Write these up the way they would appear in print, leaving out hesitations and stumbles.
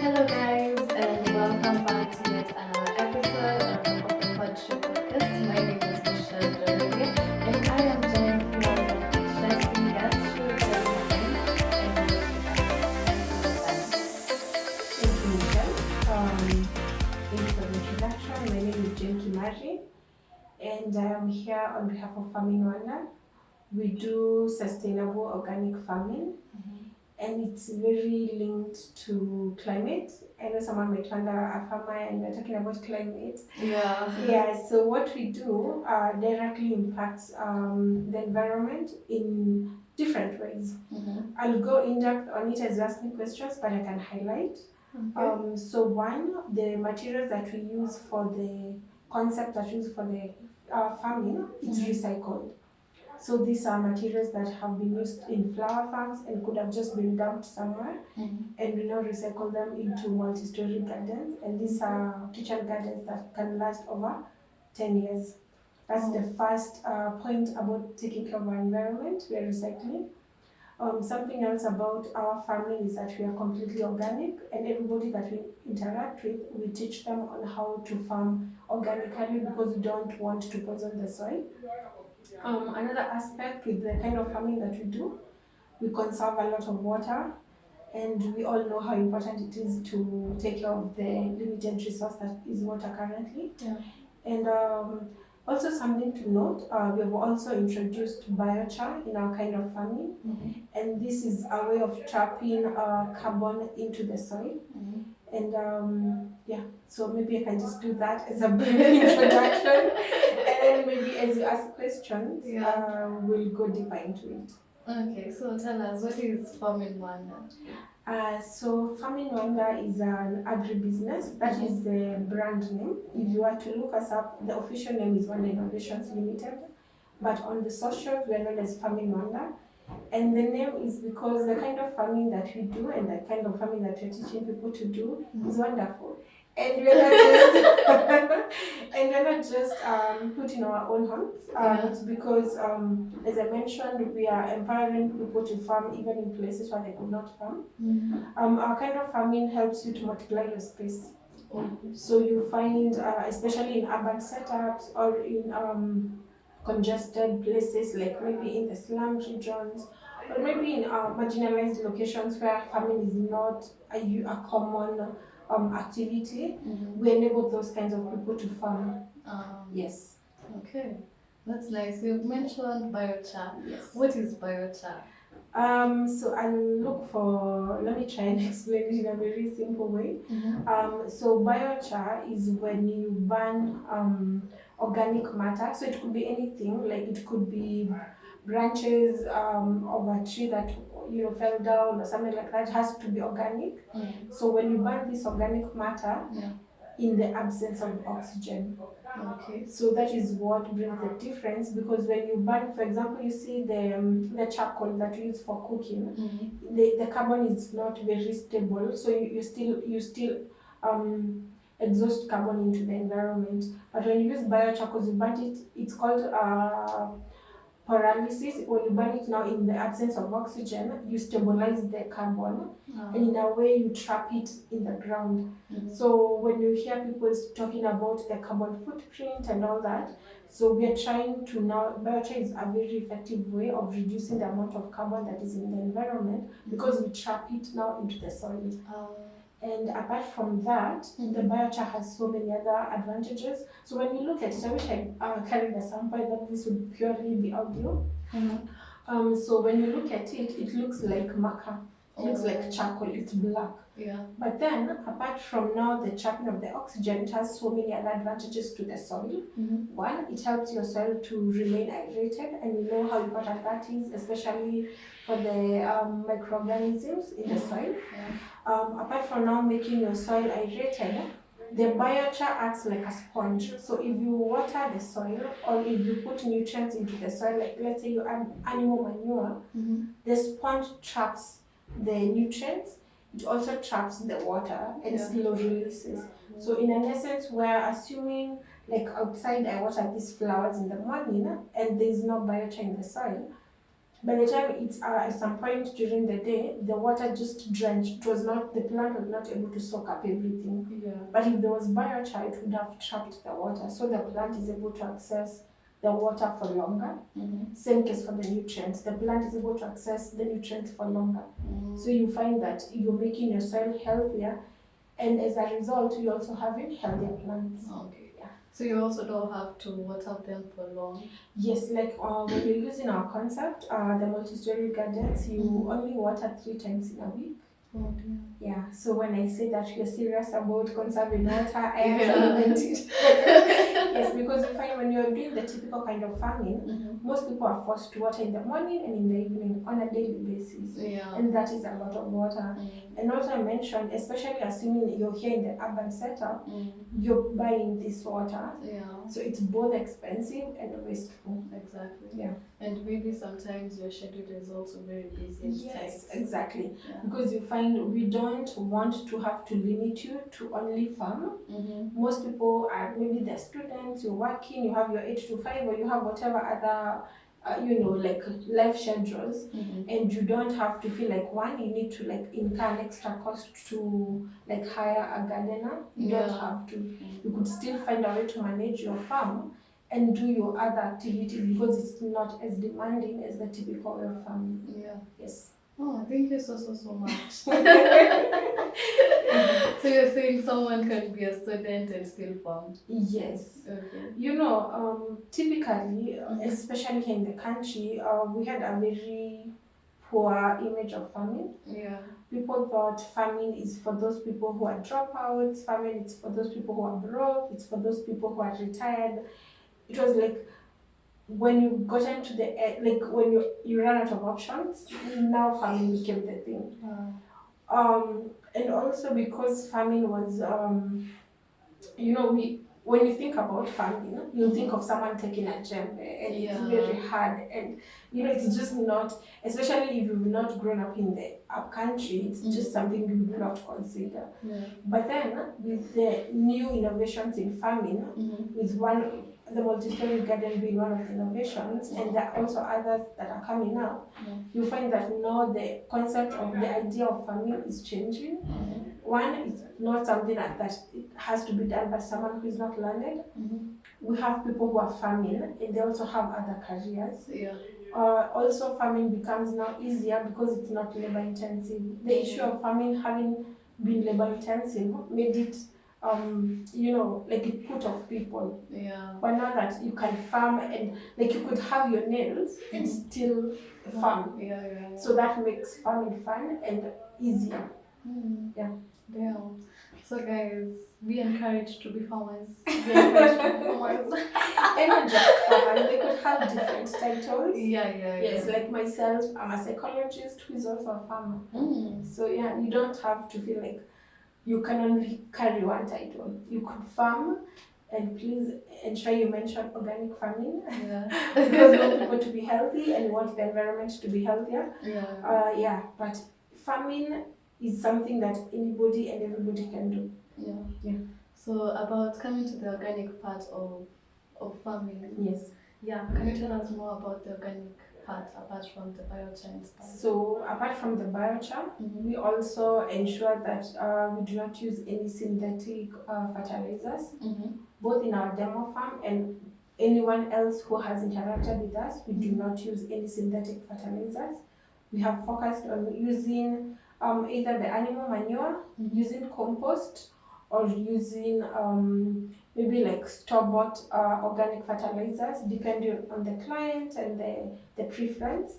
Hello, guys, and welcome back to yet another episode of the Podship Podcast. My name is Michelle Dorege, and I am joined here with interesting guests. She will tell you her name and Thank you, Michelle. Thank you for the introduction. My name is Kimari, and I am here on behalf of Farming Rwanda. We do sustainable organic farming, and it's very linked to climate. I know someone might wonder, a farmer, and we're talking about climate. Yeah, so what we do directly impacts the environment in different ways. I'll go in depth on it as you ask me questions, but I can highlight. So one, the materials that we use for the concept that we use for the farming, it's recycled. So these are materials that have been used in flower farms and could have just been dumped somewhere, and we now recycle them into multi-story gardens. And these are kitchen gardens that can last over 10 years. That's the first point about taking care of our environment. We are recycling. Something else about our family is that we are completely organic, and everybody that we interact with, we teach them on how to farm organically because we don't want to poison the soil. Another aspect with the kind of farming that we do, we conserve a lot of water, and we all know how important it is to take care of the limited resource that is water currently. And also something to note, we have also introduced biochar in our kind of farming, and this is a way of trapping carbon into the soil. And yeah, so maybe I can just do that as a brief introduction, and then maybe as you ask questions, we'll go deeper into it. Okay, so tell us, what is Farming Rwanda? So Farming Rwanda is an agribusiness. That is the brand name. If you were to look us up, the official name is Rwanda Innovations Limited, but on the socials we are known as Farming Rwanda. And the name is because the kind of farming that we do and the kind of farming that we're teaching people to do is wonderful. And we're not just and we're not just put in our own homes. It's because, as I mentioned, we are empowering people to farm even in places where they could not farm. Our kind of farming helps you to multiply your space. So you find, especially in urban setups or in congested places, like maybe in the slum regions, or maybe in marginalized locations where farming is not a common activity, we enable those kinds of people to farm. Yes. Okay, that's nice. You've mentioned biochar. Yes. What is biochar? So let me try and explain it in a very simple way. So biochar is when you burn organic matter. So it could be anything, like it could be branches of a tree that fell down or something like that. It has to be organic. So when you burn this organic matter in the absence of oxygen. Okay. So that is what brings the difference, because when you burn, for example, you see the charcoal that you use for cooking, the carbon is not very stable, so you still exhaust carbon into the environment. But when you use biochar, you burn it, it's called pyrolysis. When you burn it now in the absence of oxygen, you stabilize the carbon, and in a way you trap it in the ground. So when you hear people talking about the carbon footprint and all that, so we are trying to now, biochar is a very effective way of reducing the amount of carbon that is in the environment, because we trap it now into the soil. And apart from that, the biochar has so many other advantages. So when you look at it, I wish I carried a sample, that this would purely be audio. So when you look at it, it looks like maca. It looks like charcoal, it's black. But then, apart from now the trapping of the oxygen, it has so many other advantages to the soil. One, it helps your soil to remain hydrated, and you know how important that is, especially for the microorganisms in the soil. Apart from now making your soil hydrated, the biochar acts like a sponge. So if you water the soil, or if you put nutrients into the soil, like let's say you add animal manure, the sponge traps the nutrients. It also traps the water and slow releases. So in an essence, we're assuming, like outside I water these flowers in the morning and there's no biochar in the soil, By the time it's at some point during the day, the water just drenched. It was not, the plant was not able to soak up everything. Yeah. But if there was biochar, it would have trapped the water, so the plant is able to access the water for longer. Same case for the nutrients. The plant is able to access the nutrients for longer. So you find that you're making your soil healthier, and as a result, you're also having healthier plants. Okay. So you also don't have to water them for long? Yes, like when you're using our concept, the multi-story gardens, you only water 3 times in a week. Oh dear. Yeah, so when I say that you're serious about conserving water, I Yeah. actually meant it. Yes, because you find when you're doing the typical kind of farming, most people are forced to water in the morning and in the evening on a daily basis. Yeah. And that is a lot of water. And also I mentioned, especially assuming you're here in the urban setup, you're buying this water. Yeah. So it's both expensive and wasteful. Exactly. Yeah. And maybe sometimes your schedule is also very busy. Yes, exactly. Yeah. Because you find we don't want to have to limit you to only farm. Most people are, maybe they're students, you're working, you have your 8 to 5, or you have whatever other like life schedules, and you don't have to feel like, one, you need to like incur an extra cost to like hire a gardener. You don't have to. You could still find a way to manage your farm and do your other activities, because it's not as demanding as the typical way of farming. Yeah. Yes. Oh, thank you so much. So you're saying someone can be a student and still farm? Yes. Okay. Typically, especially here in the country, we had a very poor image of farming. Yeah. People thought farming is for those people who are dropouts, farming is for those people who are broke, it's for those people who are retired. It was like, when you got into the like when you run out of options, now farming became the thing. And also because farming was when you think about farming, you think of someone taking a djembe, and it's very hard, and it's just not, especially if you've not grown up in the up country, it's just something you would not consider. But then with the new innovations in farming, with the multi-story garden being one of the innovations, and there are also others that are coming up, you find that now the concept of the idea of farming is changing. One, it's not something that it has to be done by someone who is not learned. We have people who are farming, and they also have other careers. Also, farming becomes now easier because it's not labor intensive. The issue of farming having been labor intensive made it like it put off people. But now that you can farm, and like you could have your nails and still farm. So that makes farming fun and easier. Yeah. So guys, be encouraged to be farmers. Be encouraged to be farmers. And not just farmers, they could have different titles. Yes, like myself, I'm a psychologist who is also a farmer. So yeah, you don't have to feel like you can only carry one title. You could farm, and please ensure you mention organic farming. Because we want people to be healthy and we want the environment to be healthier. But farming is something that anybody and everybody can do. So about coming to the organic part of farming. Yes. Can you tell us more about the organic part apart from the biochar and stuff? So apart from the biochar, we also ensure that we do not use any synthetic fertilizers, both in our demo farm and anyone else who has interacted with us. We do not use any synthetic fertilizers. We have focused on using either the animal manure, using compost, or using maybe like store-bought organic fertilizers, depending on the client and the preference.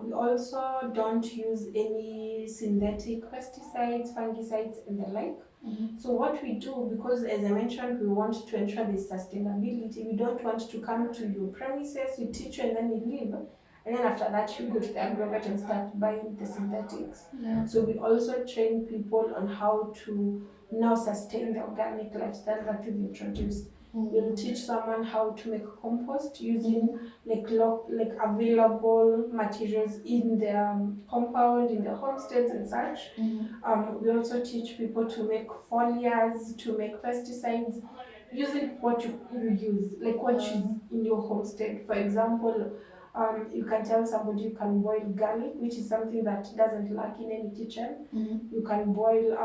We also don't use any synthetic pesticides, fungicides, and the like. So what we do, because as I mentioned, we want to ensure the sustainability. We don't want to come to your premises, we teach you, and then we leave. And then after that, you go to the aggregate and start buying the synthetics. So we also train people on how to now sustain the organic lifestyle that we've introduced. We'll teach someone how to make compost using like available materials in their compound, in their homesteads and such. We also teach people to make foliars, to make pesticides, using what you use, like what is in your homestead. For example, You can tell somebody you can boil garlic, which is something that doesn't lack in any kitchen. You can boil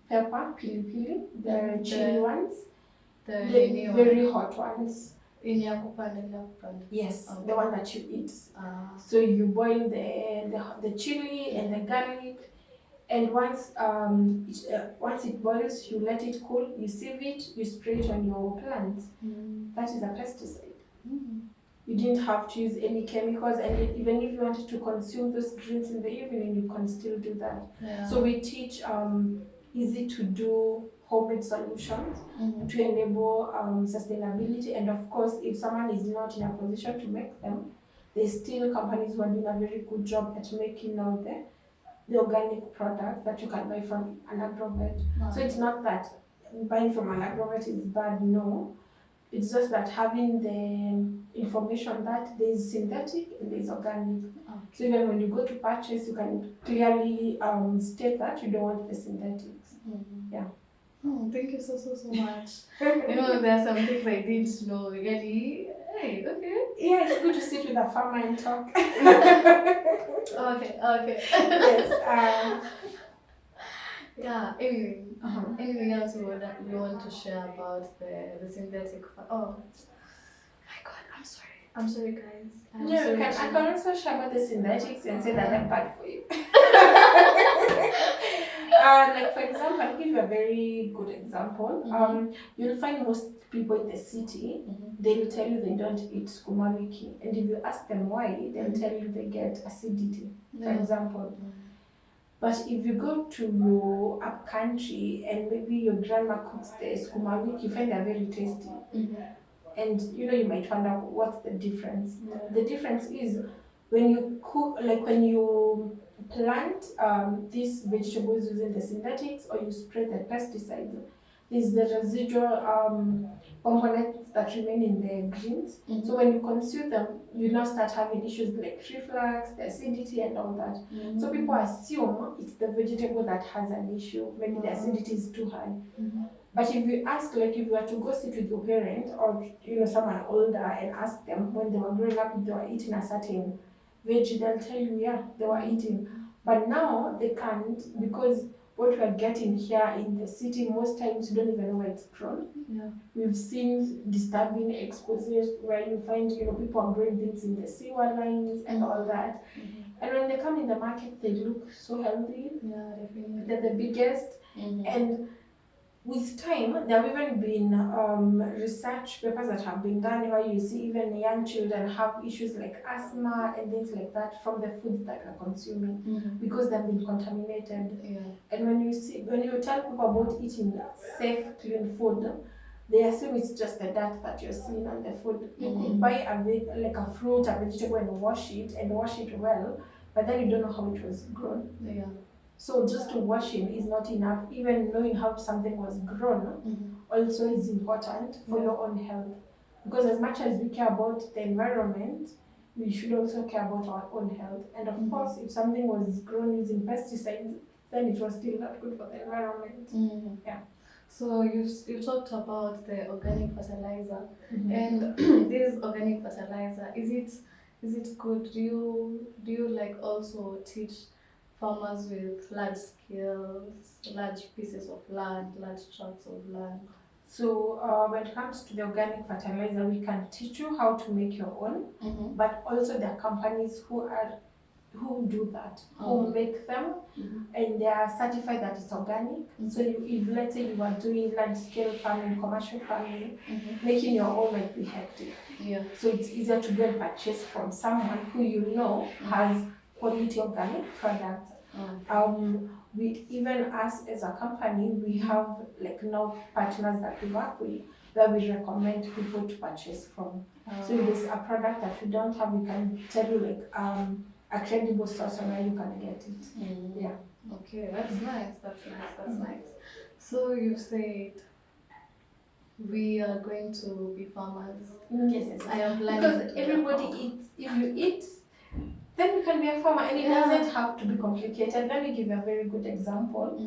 pepper, pili pili, the chili ones, the very hot ones. Yes, okay. The one that you eat. So you boil the chili and the garlic, and once it boils, you let it cool, you sieve it, you spray it on your plants. That is a pesticide. You didn't have to use any chemicals, and even if you wanted to consume those greens in the evening, you can still do that. So we teach easy to do homemade solutions to enable sustainability. And of course, if someone is not in a position to make them, there's still companies who are doing a very good job at making all the organic products that you can buy from an agrovet. So it's not that buying from an agrovet is bad, no. It's just that having the information that there is synthetic and there is organic. So even when you go to purchase, you can clearly state that you don't want the synthetics. Yeah. Thank you so much. There are some things I didn't know. Really? Hey, okay. Yeah, it's good to sit with a farmer and talk. Okay. Yes. Yeah. Anything else you want to share about the synthetic? Oh my God, I'm sorry, guys. I can also share about the synthetics and say that they're bad for you. Like for example, I'll give you a very good example. You'll find most people in the city, they will tell you they don't eat sukuma wiki, and if you ask them why, they'll tell you they get acidity, for example. But if you go to your up country and maybe your grandma cooks the sukuma wiki, you find they're very tasty. And you might wonder what's the difference. The difference is when you cook, like when you plant these vegetables using the synthetics or you spray the pesticides, there's the residual components that remain in the greens. So when you consume them, you now start having issues like reflux, the acidity, and all that. So people assume it's the vegetable that has an issue. Maybe the acidity is too high. But if you ask, like if you were to go sit with your parent or someone older and ask them when they were growing up if they were eating a certain veggie, they'll tell you yeah, they were eating. But now they can't, because what we are getting here in the city, most times you don't even know where it's grown. We've seen disturbing exposures where you find people are growing things in the sewer lines and all that. And when they come in the market, they look so healthy. Yeah, definitely. They're the biggest. And with time, there have even been research papers that have been done where you see even young children have issues like asthma and things like that from the foods that we're consuming because they've been contaminated. And when you tell people about eating safe, clean food, they assume it's just the dirt that you're seeing on the food. You could buy a fruit, a vegetable, and wash it well, but then you don't know how it was grown. So just washing is not enough. Even knowing how something was grown also is important for your own health. Because as much as we care about the environment, we should also care about our own health. And of course, if something was grown using pesticides, then it was still not good for the environment. Yeah. So you've talked about the organic fertilizer, and this organic fertilizer, is it good? Do you like also teach farmers with large scales, large pieces of land, large tracts of land? So when it comes to the organic fertilizer, we can teach you how to make your own, but also there are companies who do that, who make them, and they are certified that it's organic. So if let's say you are doing large scale farming, commercial farming, making your own might be hectic. So it's easier to go and purchase from someone who has quality organic products. We even us as a company, we have like now partners that we work with where we recommend people to purchase from. So if there's a product that we don't have, we can tell you like a credible source on where you can get it. Yeah. Okay, that's nice. That's nice. So you said we are going to be farmers. Yes. I am planning. Because everybody eats. If you eat, then you can be a farmer, and it doesn't have to be complicated. Let me give you a very good example.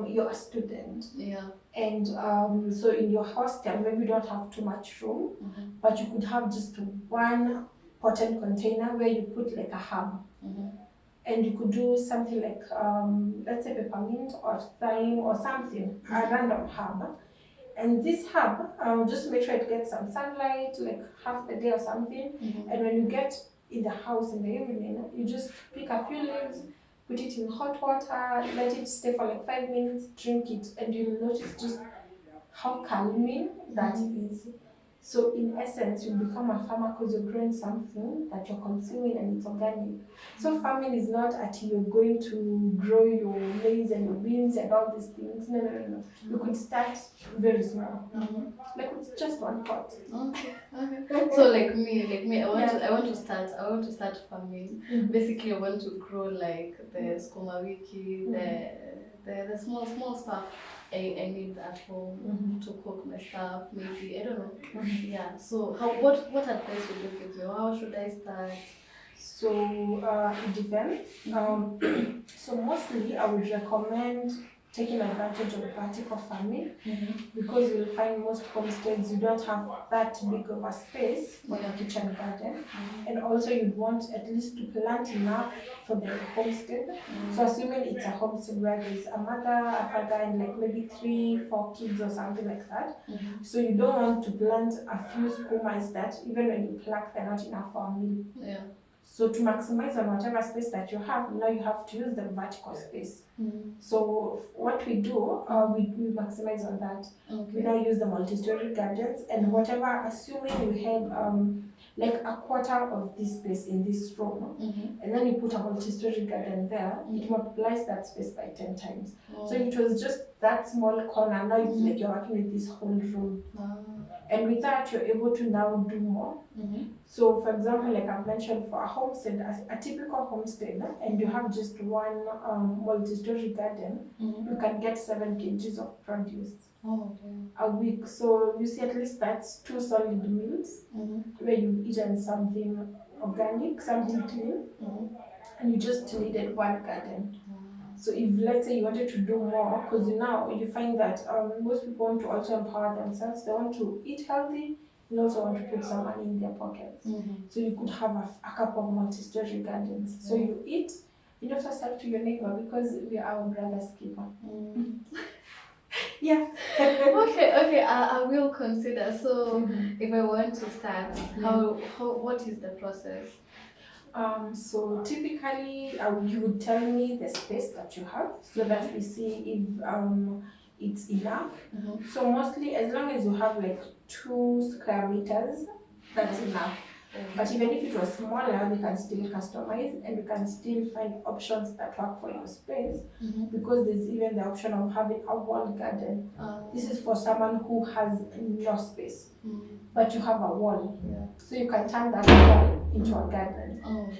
You're a student. And so in your hostel, maybe you don't have too much room, but you could have just one pot and container where you put like a herb. And you could do something like, let's say peppermint or thyme or something, a random herb. And this herb, just make sure it gets some sunlight, like half the day or something. And when you get in the house in the evening, you just pick a few leaves, put it in hot water, let it stay for like 5 minutes, drink it, and you'll notice just how calming that is. So in essence, you become a farmer because you're growing something that you're consuming and it's organic. So farming is not at you're going to grow your maize and your beans and all these things. No, no, no, no. You could start very small, like with just one pot. Okay. So like me, I want to start farming. Basically, I want to grow like the skuma wiki, the small stuff I need at home to cook my stuff. Maybe I don't know. Yeah. So what advice would you give me? How should I start? So it depends. So mostly I would recommend taking advantage of vertical farming because you'll find most homesteads you don't have that big of a space for your kitchen garden, and also you'd want at least to plant enough for the homestead. So assuming it's a homestead where there's a mother, a father, and like maybe 3-4 kids or something like that. So you don't want to plant a few skumas that even when you pluck they're not enough for a meal. Yeah. So to maximize on whatever space that you have, now you have to use the vertical space. So what we do, we maximize on that. We now use the multi-story gardens, and whatever, assuming we had like a quarter of this space in this room, and then you put a multi-story garden there, it multiplies that space by 10 times. So it was just that small corner, now it's like you're working with this whole room. And with that, you're able to now do more. So, for example, like I've mentioned, for a homestead, a typical homestead, and you have just one multi-story garden, you can get 7 kgs of produce a week. So you see, at least that's 2 solid meals where you've eaten something organic, something clean, and you just needed one garden. So if, let's say, you wanted to do more, because now you find that most people want to also empower themselves. They want to eat healthy and also want to put some money in their pockets. So you could have a couple of multi-story gardens. So you eat, you also sell to your neighbor because we are our brother's keeper. Yeah. Okay, I will consider. So if I want to start, what is the process? So typically, you would tell me the space that you have so that we see if it's enough. So mostly, as long as you have like 2 square meters, that's enough. But even if it was smaller, we can still customize and we can still find options that work for your space, because there's even the option of having a walled garden. This is for someone who has no space, but you have a wall. So you can turn that wall into a garden.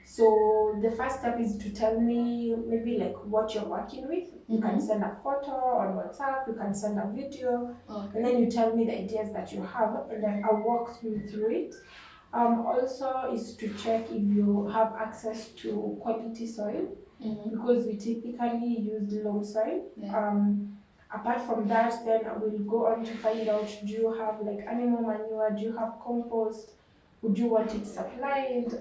So the first step is to tell me maybe like what you're working with. You can send a photo on WhatsApp, you can send a video, and then you tell me the ideas that you have, and then I'll walk you through it. Also is to check if you have access to quality soil, because we typically use loam soil. Apart from that, then we'll go on to find out, do you have like animal manure, do you have compost, would you want it supplied,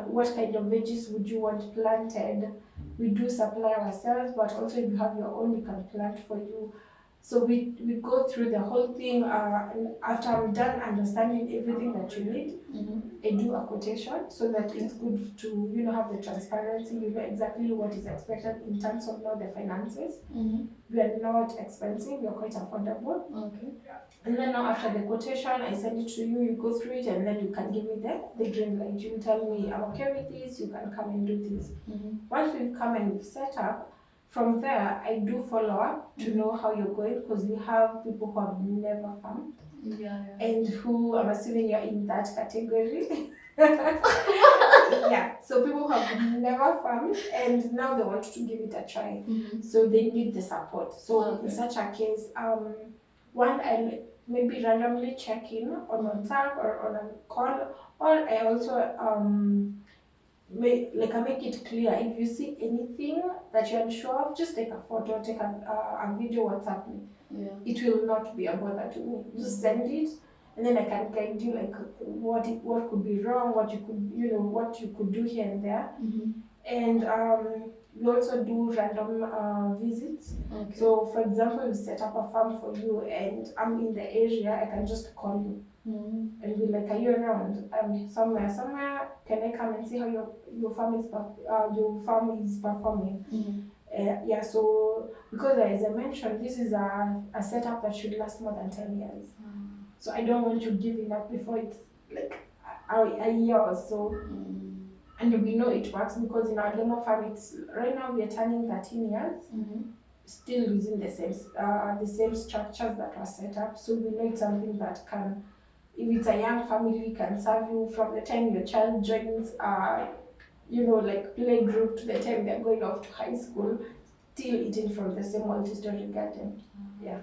what kind of veggies would you want planted. We do supply ourselves, but also if you have your own, we can plant for you. So we go through the whole thing, and after I'm done understanding everything that you need, I do a quotation so that it's good to have the transparency. You know exactly what is expected in terms of now the finances. We are not expensive, we are quite affordable. And then now after the quotation, I send it to you, you go through it, and then you can give me the green light. You tell me, I'm okay with this, you can come and do this. Once we've come and we've set up, from there, I do follow up to know how you're going, because we have people who have never farmed, and who, I'm assuming you're in that category. Yeah, so people who have never farmed and now they want to give it a try. So they need the support. So in such a case, one, I maybe randomly check in on WhatsApp or on a call, or I also I make it clear, if you see anything that you're unsure of, just take a photo, take a video, WhatsApp me. It will not be a bother to me. Just send it, and then I can guide you like what could be wrong, what you could what you could do here and there. And we also do random visits. Okay. So, for example, we set up a farm for you, and I'm in the area. I can just call you and be like, "Are you around? Somewhere. Can I come and see how your farm is performing?" Yeah. So, because as I mentioned, this is a setup that should last more than 10 years. So I don't want you giving up before it's like a year or so. And we know it works because in our demo farm, it's right now we are turning 13 years, still using the same structures that were set up. So we know it's something that can, if it's a young family, can serve you from the time your child joins, like play group to the time they're going off to high school, still eating from the same multi-story garden. Yeah.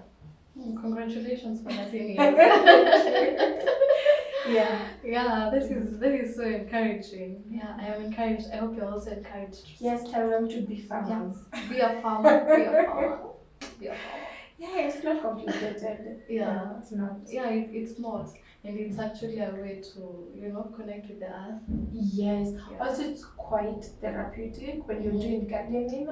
Congratulations for 13 years. Yeah. Yeah, that is so encouraging. Yeah, I am encouraged. I hope you're also encouraged. Yes, tell them to be farmers. Yeah. Be a farmer. Be a farmer. Be a farmer. Yeah, it's not complicated. Yeah. It's not. Yeah, it's not. And it's actually a way to, connect with the earth. Yes. Yeah. Also, it's quite therapeutic when you're doing gardening.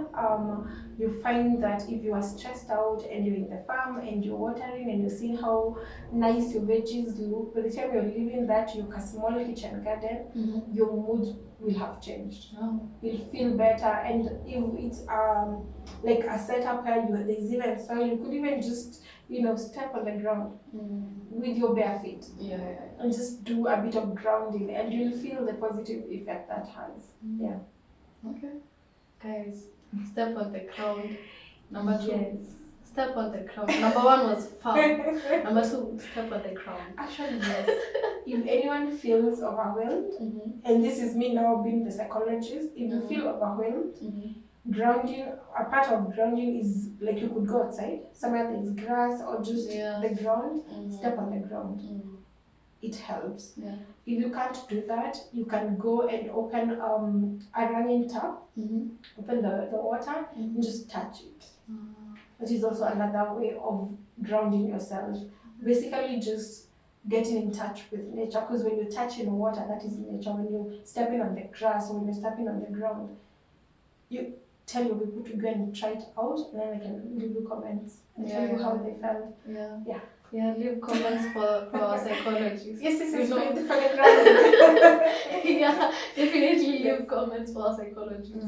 You find that if you are stressed out and you're in the farm and you're watering and you're seeing how nice your veggies look, by the time you're leaving your small kitchen garden, your mood will have changed. You'll feel better. And if it's like a setup where there's even soil, you could even just step on the ground with your bare feet. Yeah. And just do a bit of grounding, and you'll feel the positive effect that has. Yeah. Okay. Guys, step on the ground. Number 2. Yes. Step on the ground. Number 1 was farm. Number 2, step on the ground. Actually, yes. If anyone feels overwhelmed, and this is me now being the psychologist, if you feel overwhelmed, grounding, a part of grounding is like you could go outside, somewhere there's grass or just the ground, step on the ground. It helps. Yeah. If you can't do that, you can go and open a running tap, open the water, and just touch it. That is also another way of grounding yourself. Basically, just getting in touch with nature, because when you touch in water, that is nature. When you're stepping on the grass, or when you're stepping on the ground, you tell your people to go and try it out, and then I can leave you comments and tell you how they felt. Yeah, leave comments for our psychologists. Yes, for the ground. Yeah, definitely leave comments for our psychologists.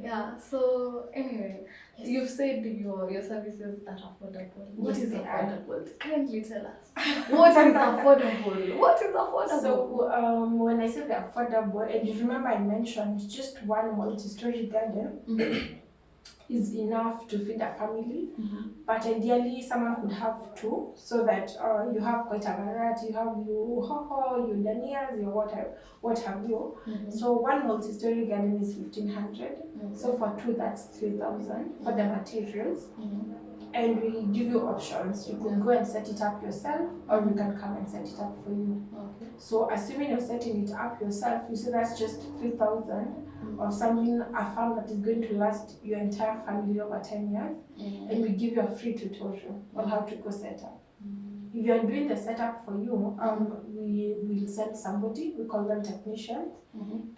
Yeah, so anyway, you've said your services are affordable. What is affordable? Kindly tell us. What is affordable? What is affordable? So when I say they're affordable, and you remember I mentioned just one multi-story garden is enough to feed a family, but ideally someone could have 2, so that you have quite a variety. You have your hoho, your danias, your what have you. So one multi-story garden is 1,500. So for 2, that's 3,000 for the materials. And we give you options. You could go and set it up yourself, or we can come and set it up for you. So assuming you're setting it up yourself, you see that's just 3,000 of something, a farm that is going to last your entire family over 10 years. And we give you a free tutorial on how to go set up. If you're doing the setup for you, we will send somebody, we call them technicians,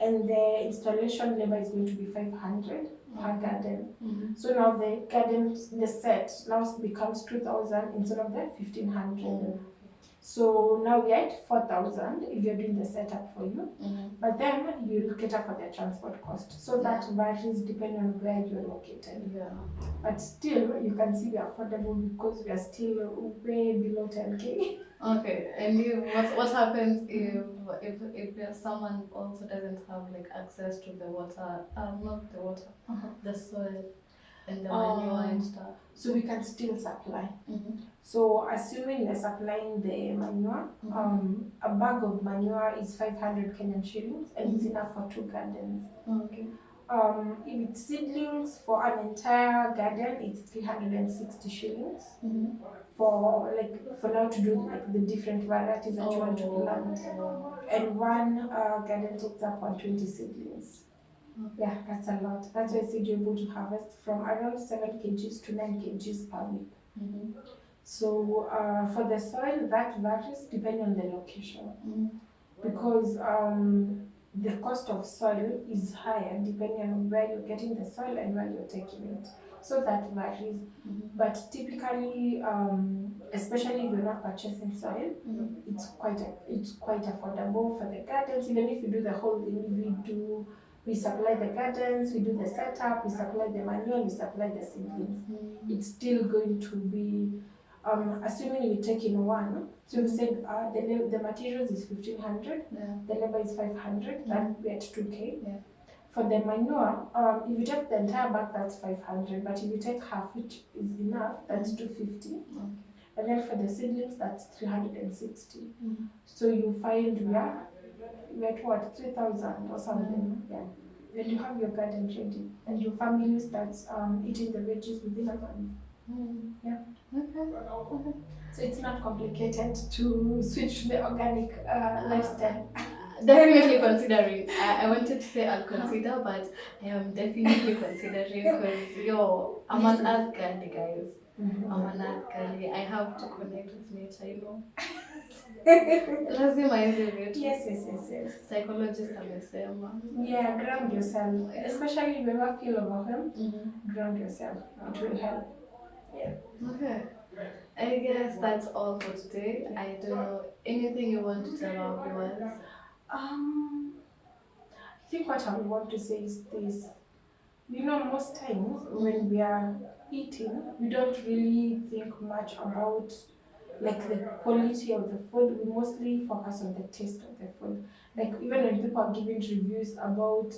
and the installation labor is going to be 500 per garden. So now the set now becomes 2,000 instead of the 1,500. So now we are at 4,000 if you're doing the setup for you, but then you'll cater for the transport cost. So that varies depending on where you're located. But still, you can see we're affordable because we are still way below 10K. Okay, and what happens if someone also doesn't have like access to the water, not the water, the soil and the manure and stuff? So we can still supply. So assuming you're supplying the manure, a bag of manure is 500 Kenyan shillings, and it's enough for 2 gardens. If it's seedlings for an entire garden, it's 360 shillings. For now to do like the different varieties that you want to plant. And one garden takes up 120 seedlings. Yeah, that's a lot. That's why I said you're able to harvest from around 7 kgs to 9 kgs per week. So for the soil, that varies depending on the location, Mm. because the cost of soil is higher depending on where you're getting the soil and where you're taking it. So that varies. But typically, especially if you're not purchasing soil, it's quite affordable for the gardens. Even if you do the whole thing, we supply the gardens, we do the setup, we supply the manure, we supply the seedlings. It's still going to be, assuming you take in one. So you said the materials is 1,500, the labor is 500, that we at 2K. Yeah. For the manure, if you take the entire bag, that's 500. But if you take half, which is enough, that's 250. Okay. And then for the seedlings, that's 360. Mm. So you find we're at what, 3,000 or something. Yeah. Then you have your garden ready, and your family starts eating the veggies within a month. Mm. Yeah. Okay. Okay. So it's not complicated to switch to the organic lifestyle. Definitely considering. I wanted to say I'll consider, but I am definitely considering because I'm an earth girly, guys. I'm an earth girly. I have to connect with nature, you know. Lazima hizi vitu. Yes. Psychologist amesema. Yeah, ground yourself. Especially if you ever feel overwhelmed, ground yourself. It will help. Yeah. Okay. I guess that's all for today. I don't know anything you want to tell our viewers. I think what I would want to say is this. You know, most times when we are eating, we don't really think much about like the quality of the food. We mostly focus on the taste of the food. Like even when people are giving reviews about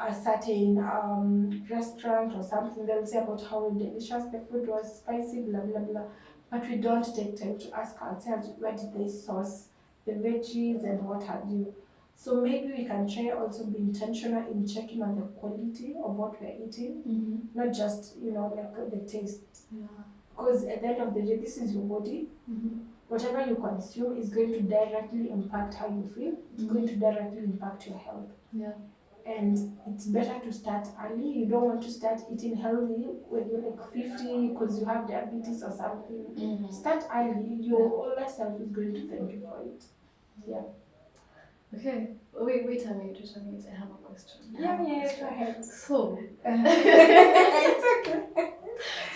a certain restaurant or something, they'll say about how delicious the food was, spicy, blah blah blah. But we don't take time to ask ourselves, where did they source the veggies and what have you. So maybe we can try also be intentional in checking on the quality of what we're eating, not just like the taste. Yeah. Because at the end of the day, this is your body. Whatever you consume is going to directly impact how you feel. It's going to directly impact your health. Yeah. And it's better to start early. You don't want to start eating healthy when you're like 50 because you have diabetes or something. Start early. Your older self is going to thank you for it. Yeah. Okay. Wait a minute. I have a question. Yeah, go ahead. So. It's okay.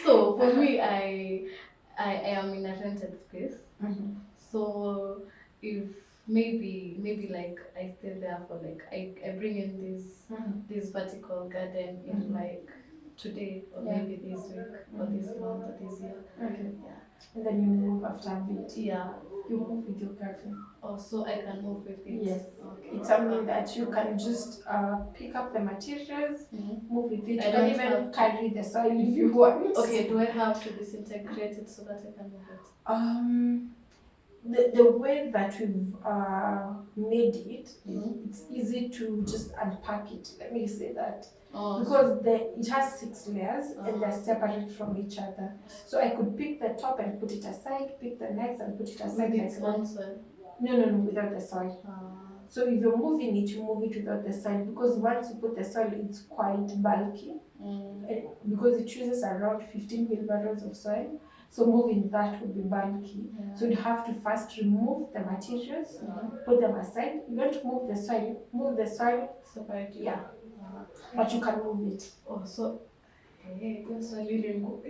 So for me, I am in a rented space. So if maybe like I stay there for like I bring in this vertical garden in like today or maybe this week or this month or this year. Okay. Yeah. And then you move after a bit. Yeah. You move with your garden. Oh, so I can move with it. Yes. Okay. It's something that you can just pick up the materials, move with it. You I can don't even have to- carry the soil if you want. Okay, do I have to disintegrate it so that I can move it? The way that we've made it, it's easy to just unpack it. Let me say that. Because it has 6 layers and they're separate from each other. So I could pick the top and put it aside, pick the next and put it aside. With its own soil? No, without the soil. So if you're moving it, you move it without the soil, because once you put the soil, it's quite bulky. And because it uses around 15 wheelbarrows of soil. So moving that would be bulky. Yeah. So you'd have to first remove the materials, put them aside. You don't move the soil Separately. Yeah. But you can move it. Oh, so hey, that's why you didn't go.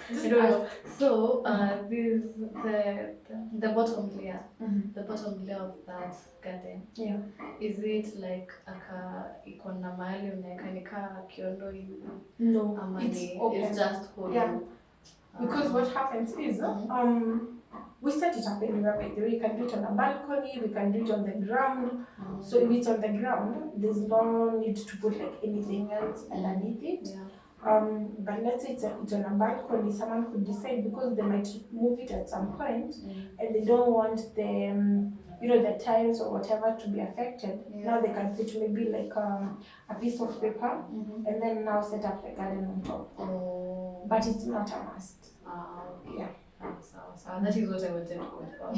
I don't know. So this the bottom layer, the bottom layer of that garden. Yeah. Is it like iko na mahali unaweka nika kiondo hivi? No, Ama it's open. It's just holding. Yeah. Because what happens is we set it up anywhere. By the way, we can do it on a balcony, we can do it on the ground. So if it's on the ground, there's no need to put like anything else underneath it. Yeah. But let's say it's on a balcony, someone could decide, because they might move it at some point and they don't want the tiles or whatever to be affected. Now they can put maybe like a piece of paper and then now set up the garden on top. Oh. But it's not a must. Okay. Yeah. So that is what I wanted to confirm.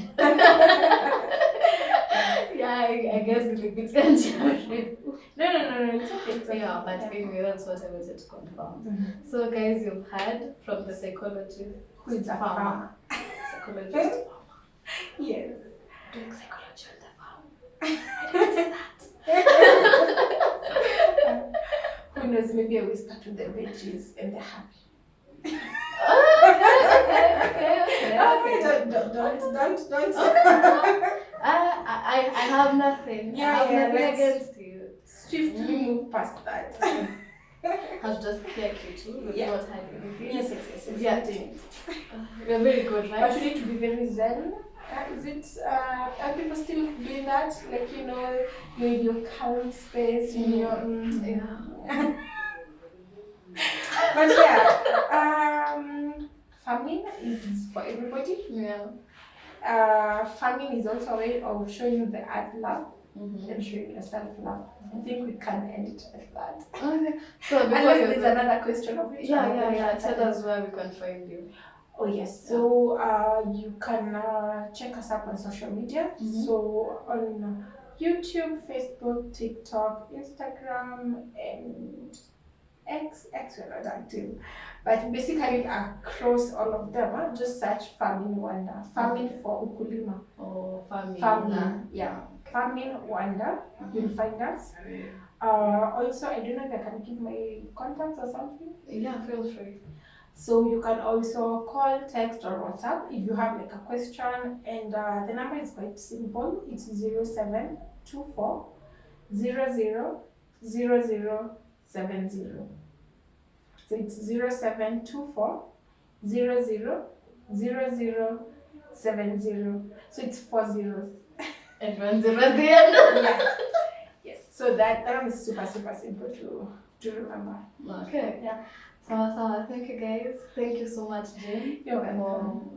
Yeah, I guess it's a bit confusing. No, it's okay. Yeah, but anyway, that's what I wanted to confirm. So guys, you've heard from the psychologist Who is a farmer. psychologist. Yes. Doing psychology on the farm. I didn't say that. Who knows? Maybe I whisper to the veggies and they're happy. Okay. Don't. I have nothing. I have nothing against you. Swiftly move past that. I've just cleared you too. We've not had anything. Yes. Yeah. We're very good, right? But you need to be very zen. Is it, are people still doing that? Like, you're in your calm space, Yeah. But yeah, farming is for everybody. Yeah. Farming is also a way of showing you the art love Mm-hmm. and showing yourself love. I think we can end it at that. Okay. So before Unless you there's another question of it. Yeah. Tell us where we can find you. Oh yes, so you can check us up on social media. Mhm. So on YouTube, Facebook, TikTok, Instagram, and X we're not active. But basically across all of them, just search Farming Wonder. Farming for Ukulima. Or family. Farming, yeah. Farming Wonder, you'll find us. Also, I don't know if I can give my contacts or something. Yeah, feel free. So you can also call, text, or WhatsApp if you have like a question. And the number is quite simple. It's 0724 000070. So it's 0724 000070. So it's 4 zeros. Everyone's at the end. Yeah. Yes. So that one is super simple to remember. Okay. Yeah. So thank you guys. Thank you so much, Jane. You're welcome.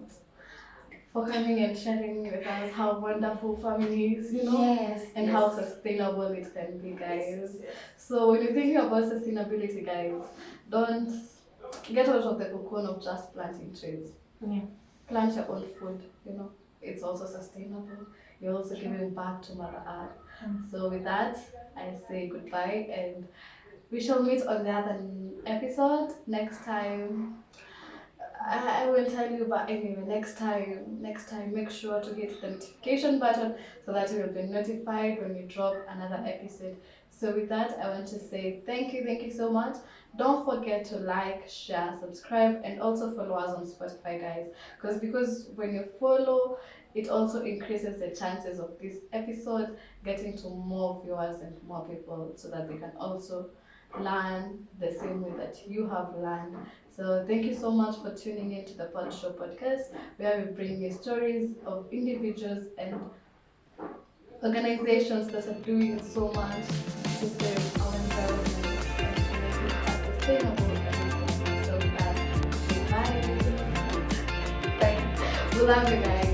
For coming and sharing with us how wonderful family is, Yes. and how sustainable it can be, guys. So when you're thinking about sustainability, guys, don't get out of the cocoon of just planting trees. Yeah. Plant your own food, it's also sustainable. You're also giving back to Mother Earth. So with that, I say goodbye, and we shall meet on the other episode next time. I will tell you, but anyway, next time, make sure to hit the notification button so that you will be notified when we drop another episode. So with that, I want to say thank you so much. Don't forget to like, share, subscribe, and also follow us on Spotify, guys. Because when you follow, it also increases the chances of this episode getting to more viewers and more people, so that they can also learn the same way that you have learned. So thank you so much for tuning in to the Pod Show podcast, where we bring you stories of individuals and organizations that are doing so much to save our environment and to make it as sustainable as possible. So bye. We love you guys.